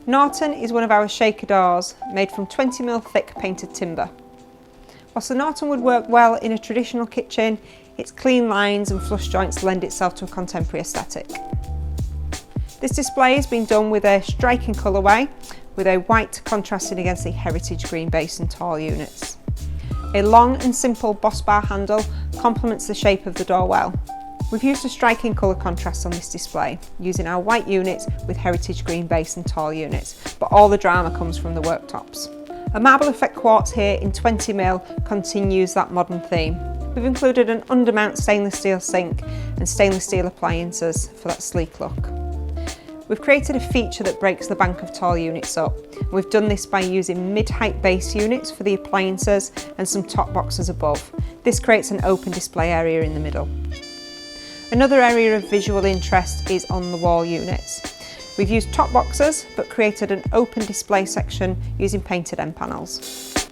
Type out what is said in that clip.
Norton is one of our shaker doors made from 20mm thick painted timber. Whilst the Norton would work well in a traditional kitchen, its clean lines and flush joints lend itself to a contemporary aesthetic. This display has been done with a striking colourway, with a white contrasting against the heritage green base and tall units. A long and simple boss bar handle complements the shape of the door well. We've used a striking colour contrast on this display, using our white units with heritage green base and tall units, but all the drama comes from the worktops. A marble effect quartz here in 20mm continues that modern theme. We've included an undermount stainless steel sink and stainless steel appliances for that sleek look. We've created a feature that breaks the bank of tall units up. We've done this by using mid-height base units for the appliances and some top boxes above. This creates an open display area in the middle. Another area of visual interest is on the wall units. We've used top boxes but created an open display section using painted end panels.